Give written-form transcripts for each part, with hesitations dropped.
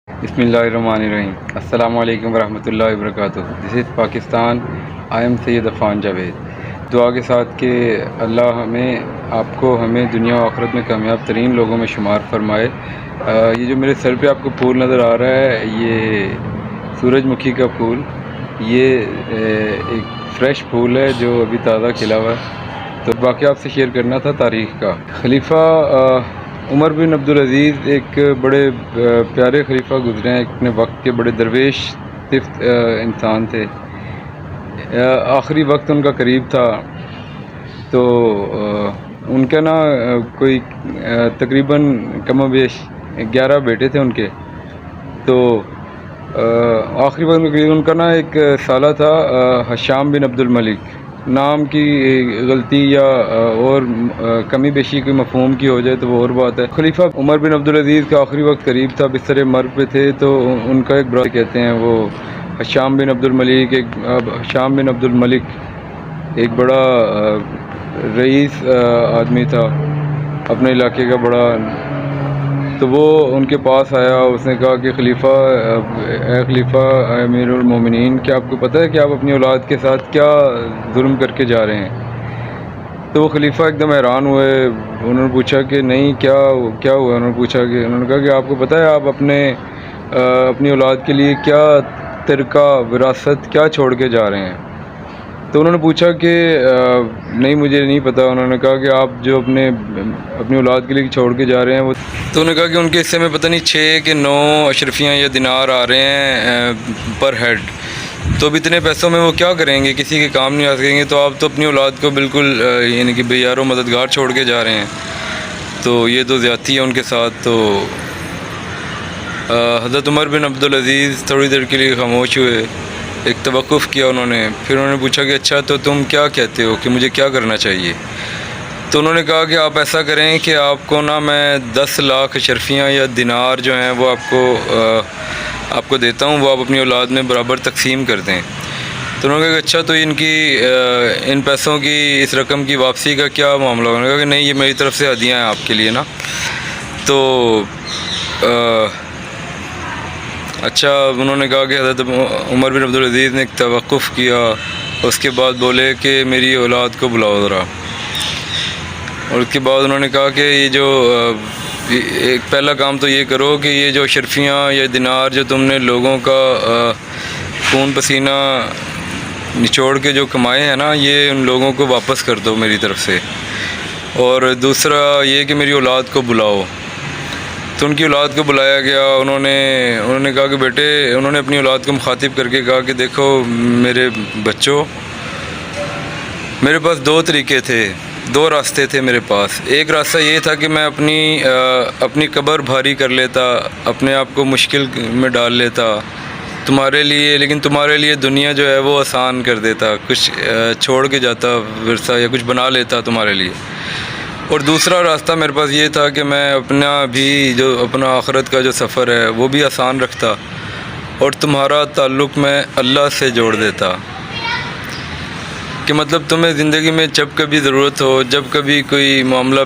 بسم اللہ الرحمن الرحیم۔ السلام علیکم ورحمۃ اللہ وبرکاتہ۔ دس is Pakistan, I am Syed Affan Javed. دعا کے ساتھ کہ اللہ ہمیں دنیا و آخرت میں کامیاب ترین لوگوں میں شمار فرمائے۔ یہ جو میرے سر پہ آپ کو پھول نظر آ رہا ہے، یہ سورج مکھی کا پھول، یہ ایک فریش پھول ہے جو ابھی تازہ کھلا ہوا ہے۔ تو باقی آپ سے شیئر کرنا تھا تاریخ کا۔ خلیفہ عمر بن عبدالعزیز ایک بڑے پیارے خلیفہ گزرے ہیں، اپنے وقت کے بڑے درویش صفت انسان تھے۔ آخری وقت ان کا قریب تھا، تو ان کا کوئی تقریباً کم و بیش 11 بیٹے تھے ان کے۔ تو آخری وقت میں قریب ان کا ایک سالہ تھا ہشام بن عبد الملک۔ نام کی غلطی یا اور کمی بیشی کوئی مفہوم کی ہو جائے تو وہ اور بات ہے۔ خلیفہ عمر بن عبدالعزیز کا آخری وقت قریب تھا، بستر مرگ پہ تھے، تو ان کا ایک برادر کہتے ہیں وہ ہشام بن عبد الملک، ہشام بن عبد الملک ایک بڑا رئیس آدمی تھا اپنے علاقے کا بڑا۔ تو وہ ان کے پاس آیا، اس نے کہا کہ اے خلیفہ امیر المومنین، کیا آپ کو پتہ ہے کہ آپ اپنی اولاد کے ساتھ کیا ظلم کر کے جا رہے ہیں؟ تو وہ خلیفہ ایک دم حیران ہوئے۔ انہوں نے پوچھا کہ نہیں، کیا ہوا؟ انہوں نے کہا کہ آپ کو پتہ ہے آپ اپنی اولاد کے لیے کیا ترکہ وراثت کیا چھوڑ کے جا رہے ہیں؟ تو انہوں نے پوچھا کہ نہیں، مجھے نہیں پتہ۔ انہوں نے کہا کہ آپ جو اپنی اولاد کے لیے چھوڑ کے جا رہے ہیں وہ، تو انہوں نے کہا کہ ان کے حصے میں پتہ نہیں 6 کہ 9 اشرفیاں یا دینار آ رہے ہیں پر ہیڈ۔ تو اب اتنے پیسوں میں وہ کیا کریں گے؟ کسی کے کام نہیں آ سکیں گے۔ تو آپ تو اپنی اولاد کو بالکل یعنی کہ بے یار و مددگار چھوڑ کے جا رہے ہیں، تو یہ تو زیادتی ہے ان کے ساتھ۔ تو حضرت عمر بن عبدالعزیز تھوڑی دیر کے لیے خاموش ہوئے، ایک توقف کیا انہوں نے۔ پھر انہوں نے پوچھا کہ اچھا تو تم کیا کہتے ہو کہ مجھے کیا کرنا چاہیے؟ تو انہوں نے کہا کہ آپ ایسا کریں کہ آپ کو میں 10 لاکھ اشرفیاں یا دینار جو ہیں وہ آپ کو دیتا ہوں، وہ آپ اپنی اولاد میں برابر تقسیم کر دیں۔ تو انہوں نے کہا کہ اچھا تو ان پیسوں کی، اس رقم کی واپسی کا کیا معاملہ؟ انہوں نے کہا کہ نہیں، یہ میری طرف سے ہدیہ ہیں آپ کے لیے نا۔ تو اچھا، انہوں نے کہا کہ حضرت عمر بن عبدالعزیز نے ایک توقف کیا، اس کے بعد بولے کہ میری اولاد کو بلاؤ ذرا۔ اور اس کے بعد انہوں نے کہا کہ یہ جو ایک پہلا کام تو یہ کرو کہ یہ جو اشرفیاں یا دینار جو تم نے لوگوں کا خون پسینہ نچوڑ کے جو کمائے ہیں نا، یہ ان لوگوں کو واپس کر دو میری طرف سے۔ اور دوسرا یہ کہ میری اولاد کو بلاؤ۔ تو ان کی اولاد کو بلایا گیا۔ انہوں نے کہا کہ بیٹے، انہوں نے اپنی اولاد کو مخاطب کر کے کہا کہ دیکھو میرے بچوں، میرے پاس 2 طریقے تھے، 2 راستے تھے میرے پاس۔ ایک راستہ یہ تھا کہ میں اپنی قبر بھاری کر لیتا، اپنے آپ کو مشکل میں ڈال لیتا تمہارے لیے، لیکن تمہارے لیے دنیا جو ہے وہ آسان کر دیتا، کچھ چھوڑ کے جاتا ورثہ یا کچھ بنا لیتا تمہارے لیے۔ اور دوسرا راستہ میرے پاس یہ تھا کہ میں اپنا آخرت کا جو سفر ہے وہ بھی آسان رکھتا، اور تمہارا تعلق میں اللہ سے جوڑ دیتا، کہ مطلب تمہیں زندگی میں جب کبھی ضرورت ہو، جب کبھی کوئی معاملہ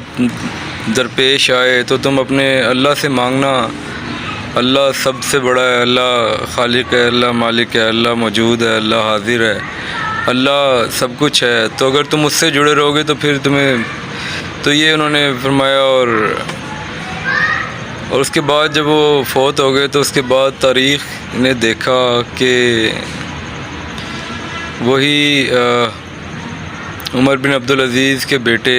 درپیش آئے تو تم اپنے اللہ سے مانگنا۔ اللہ سب سے بڑا ہے، اللہ خالق ہے، اللہ مالک ہے، اللہ موجود ہے، اللہ حاضر ہے، اللہ سب کچھ ہے۔ تو اگر تم اس سے جڑے رہو گے تو پھر تو یہ انہوں نے فرمایا۔ اور اس کے بعد جب وہ فوت ہو گئے تو اس کے بعد تاریخ نے دیکھا کہ وہی عمر بن عبدالعزیز کے بیٹے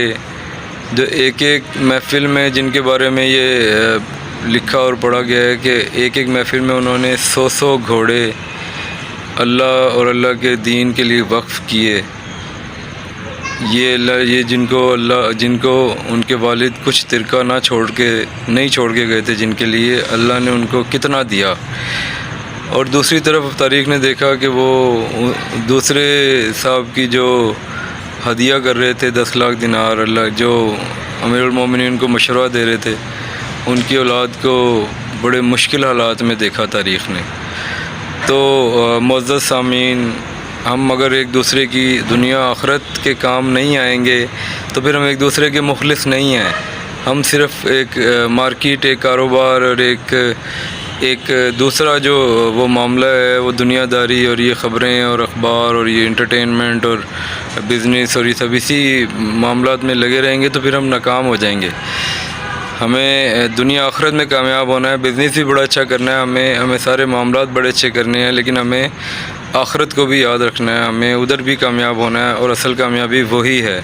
جو ایک محفل میں، جن کے بارے میں یہ لکھا اور پڑھا گیا ہے کہ ایک محفل میں انہوں نے 100 گھوڑے اللہ اور اللہ کے دین کے لیے وقف کیے۔ یہ جن کو ان کے والد کچھ ترکہ نہیں چھوڑ کے گئے تھے، جن کے لیے اللہ نے ان کو کتنا دیا۔ اور دوسری طرف تاریخ نے دیکھا کہ وہ دوسرے صاحب کی جو ہدیہ کر رہے تھے 10 لاکھ دینار، اللہ جو امیر المومنین کو مشورہ دے رہے تھے، ان کی اولاد کو بڑے مشکل حالات میں دیکھا تاریخ نے۔ تو معزز سامعین، ہم اگر ایک دوسرے کی دنیا آخرت کے کام نہیں آئیں گے تو پھر ہم ایک دوسرے کے مخلص نہیں ہیں۔ ہم صرف ایک مارکیٹ، ایک کاروبار اور ایک دوسرا جو وہ معاملہ ہے وہ دنیا داری اور یہ خبریں اور اخبار اور یہ انٹرٹینمنٹ اور بزنس اور یہ سب اسی معاملات میں لگے رہیں گے تو پھر ہم ناکام ہو جائیں گے. ہمیں دنیا آخرت میں کامیاب ہونا ہے، بزنس بھی بڑا اچھا کرنا ہے، ہمیں سارے معاملات بڑے اچھے کرنے ہیں، لیکن ہمیں آخرت کو بھی یاد رکھنا ہے، ہمیں ادھر بھی کامیاب ہونا ہے، اور اصل کامیابی وہی ہے.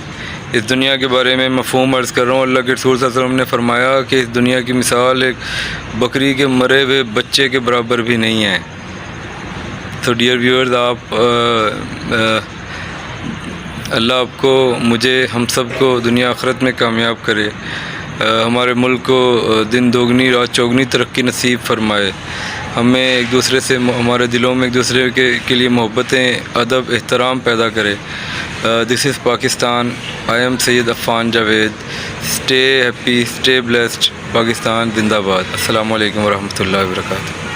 اس دنیا کے بارے میں مفہوم عرض کر رہا ہوں. اللہ کے رسول صلی اللہ علیہ وسلم نے فرمایا کہ اس دنیا کی مثال ایک بکری کے مرے ہوئے بچے کے برابر بھی نہیں ہے. تو ڈیئر ویورز، اللہ آپ کو، مجھے، ہم سب کو دنیا آخرت میں کامیاب کرے، ہمارے ملک کو دن دوگنی رات چوگنی ترقی نصیب فرمائے، ہمیں ایک دوسرے سے، ہمارے دلوں میں ایک دوسرے کے لیے محبتیں، ادب، احترام پیدا کرے. This is Pakistan. I am Syed Affan Javed. Stay happy, stay blessed. Pakistan زندہ باد. السلام علیکم ورحمۃ اللہ وبرکاتہ.